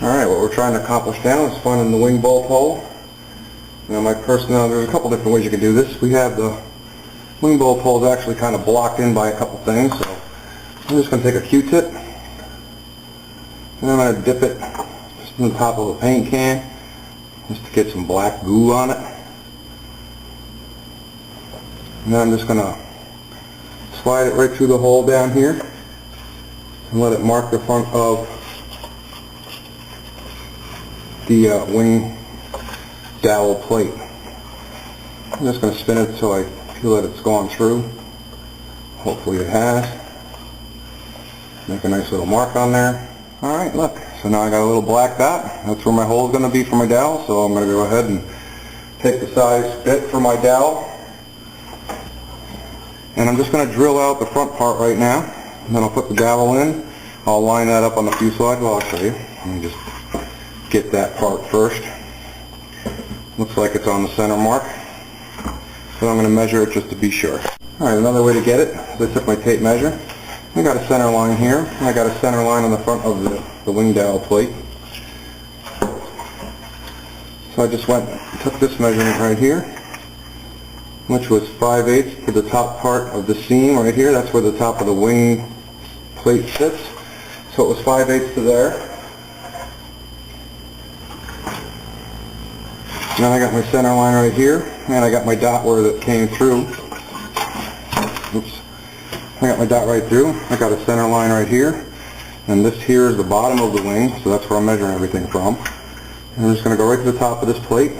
Alright, what we're trying to accomplish now is finding the wing bolt hole. Now there's a couple different ways you can do this. We have the wing bolt hole is actually kind of blocked in by a couple things, so I'm just going to take a Q-tip and I'm going to dip it just in the top of a paint can just to get some black goo on it. And then I'm just going to slide it right through the hole down here and let it mark the front of the wing dowel plate. I'm just going to spin it until I feel that it's gone through. Hopefully it has. Make a nice little mark on there. Alright, look. So now I got a little black dot. That's where my hole is going to be for my dowel. So I'm going to go ahead and take the size bit for my dowel. And I'm just going to drill out the front part right now. And then I'll put the dowel in. I'll line that up on the fuselage. Well, I'll show you. Let me just get that part first. Looks like it's on the center mark. So I'm going to measure it just to be sure. Alright, another way to get it is I took my tape measure. I got a center line here. I got a center line on the front of the wing dowel plate. So I just took this measurement right here, which was 5/8 to the top part of the seam right here. That's where the top of the wing plate sits. So it was 5/8 to there. And then I got my center line right here, and I got my dot where it came through. Oops. I got my dot right through. I got a center line right here, and this here is the bottom of the wing, so that's where I'm measuring everything from. And I'm just going to go right to the top of this plate,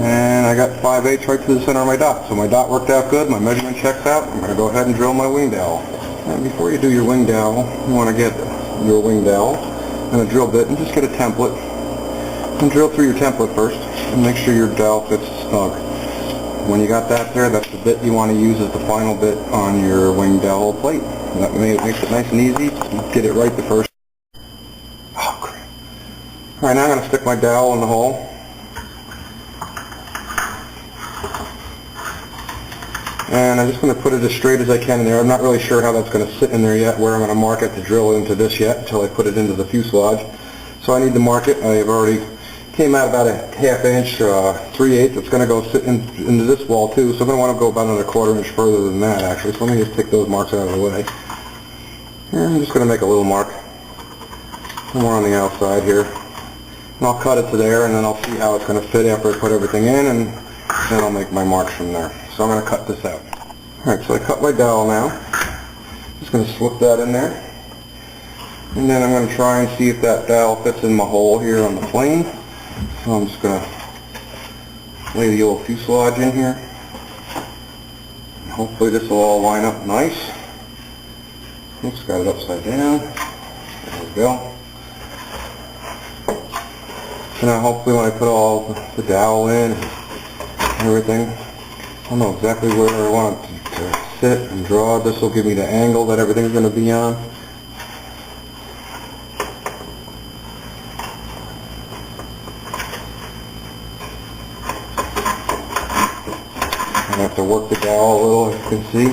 and I got 5/8 right to the center of my dot. So my dot worked out good, my measurement checks out. I'm going to go ahead and drill my wing dowel. And before you do your wing dowel, you want to get your wing dowel and a drill bit and just get a template. And drill through your template first and make sure your dowel fits snug. When you got that there, that's the bit you want to use as the final bit on your wing dowel plate. And that makes it nice and easy. Get it right the first. Oh crap. Alright, now I'm going to stick my dowel in the hole. And I'm just going to put it as straight as I can in there. I'm not really sure how that's going to sit in there yet, where I'm going to mark it to drill into this yet until I put it into the fuselage. So I need to mark it. I've already came out about a ½ inch, 3/8. It's going to go sit into this wall too, so I'm going to want to go about another ¼ inch further than that actually. So let me just take those marks out of the way. And I'm just going to make a little mark somewhere on the outside here. And I'll cut it to there, and then I'll see how it's going to fit after I put everything in, and then I'll make my marks from there. So I'm going to cut this out. Alright, so I cut my dowel now. Just going to slip that in there. And then I'm going to try and see if that dowel fits in my hole here on the plane. So I'm just going to lay the old fuselage in here. And hopefully this will all line up nice. Oops, got it upside down. There we go. So now hopefully when I put all the dowel in and everything, I know exactly where I want it to sit and draw. This will give me the angle that everything's going to be on. I have to work the dowel a little, as you can see.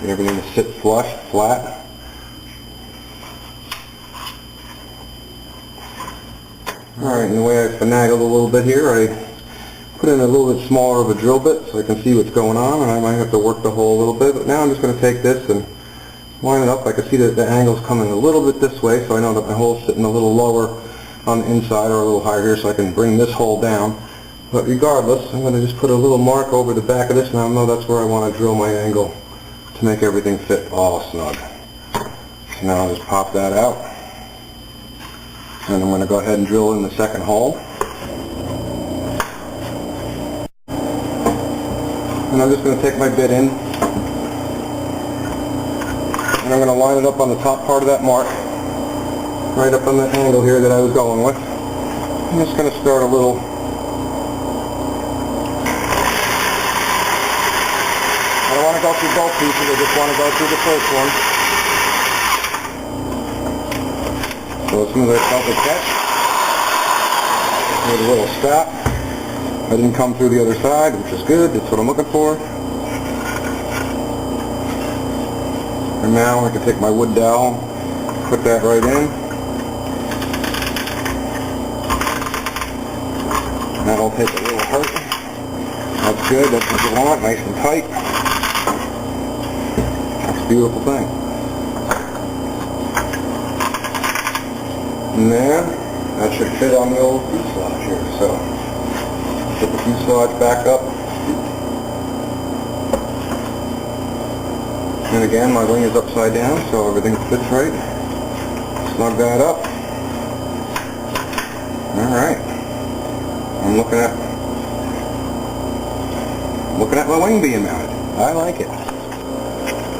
Get everything to sit flush, flat. Alright, and the way I finagled a little bit here, I put in a little bit smaller of a drill bit so I can see what's going on, and I might have to work the hole a little bit. But now I'm just going to take this and line it up. I can see that the angle's coming a little bit this way, so I know that my hole's sitting a little lower on the inside or a little higher here, so I can bring this hole down. But regardless, I'm going to just put a little mark over the back of this, and I know that's where I want to drill my angle to make everything fit all snug. So now I'll just pop that out. And I'm going to go ahead and drill in the second hole. And I'm just going to take my bit in. And I'm going to line it up on the top part of that mark. Right up on the angle here that I was going with. I'm just going to start a little. I don't want to go through both pieces, I just want to go through the first one. So as soon as I felt the catch, with a little stop, I didn't come through the other side, which is good, that's what I'm looking for. And now I can take my wood dowel, put that right in, That'll take a little hurt. That's good, that's what you want, nice and tight. That's a beautiful thing. And then, that should fit on the old fuselage here, so put the fuselage back up. And again, my wing is upside down, so everything fits right. Snug that up. Alright. I'm looking at my wing being mounted. I like it.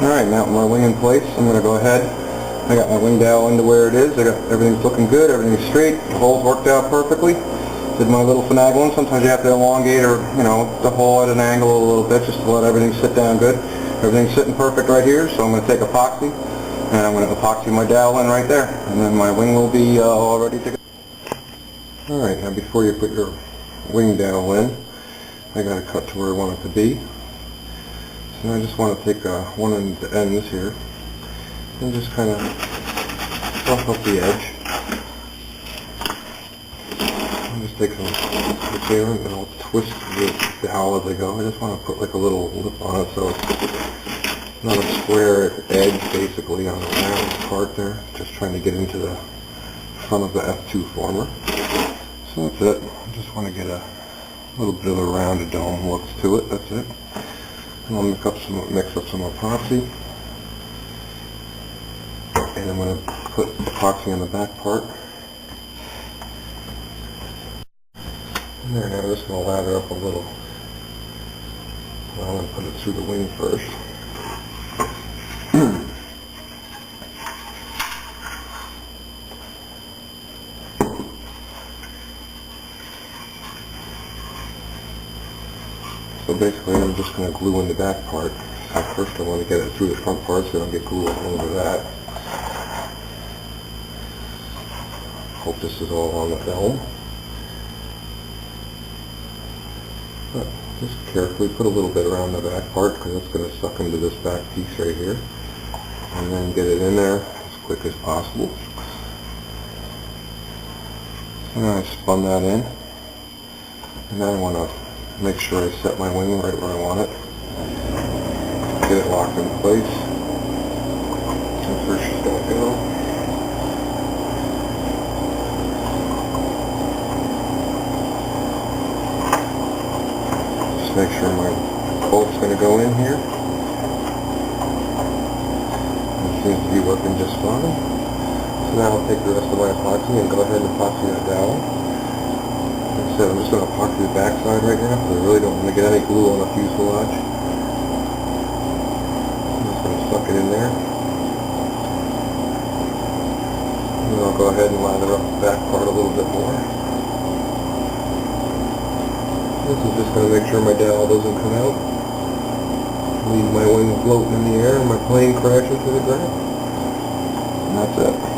Alright, mounting my wing in place. I'm going to go ahead. I got my wing dowel into where it is. Everything's looking good. Everything's straight. The holes worked out perfectly. Did my little finagling. Sometimes you have to elongate or, the hole at an angle a little bit just to let everything sit down good. Everything's sitting perfect right here, so I'm going to take epoxy and I'm going to epoxy my dowel in right there, and then my wing will be all ready to go. Alright, now before you put your wing dowel in, I got to cut to where I want it to be. So I just want to take one of the ends here and just kind of buff up the edge. I'll just take some material and I'll twist the dowel as I go. I just want to put like a little lip on it so it's not a square edge basically on the round part there. Just trying to get into the front of the F2 former. So that's it. I just want to get a little bit of a rounded dome looks to it. That's it. And I'll mix up some epoxy. And I'm going to put epoxy on the back part. And there, now I'm just going to lather up a little. Well, I'm going to put it through the wing first. So basically I'm just going to glue in the back part. So first I want to get it through the front part so I don't get glue all over that. Hope this is all on the film. But just carefully put a little bit around the back part because it's going to suck into this back piece right here. And then get it in there as quick as possible. And I spun that in. And now I want to make sure I set my wing right where I want it. Get it locked in place. That's where she's going to go. Just make sure my bolt's going to go in here. It seems to be working just fine. So now I'll take the rest of my epoxy and go ahead and epoxy the dowel. Like I said, I'm just going to epoxy the backside right now because I really don't want to get any glue on the fuselage. I'm just going to suck it in there. And then I'll go ahead and lather up the back part a little bit more. This is just going to make sure my dowel doesn't come out. Leave my wing floating in the air and my plane crashing to the ground. And that's it.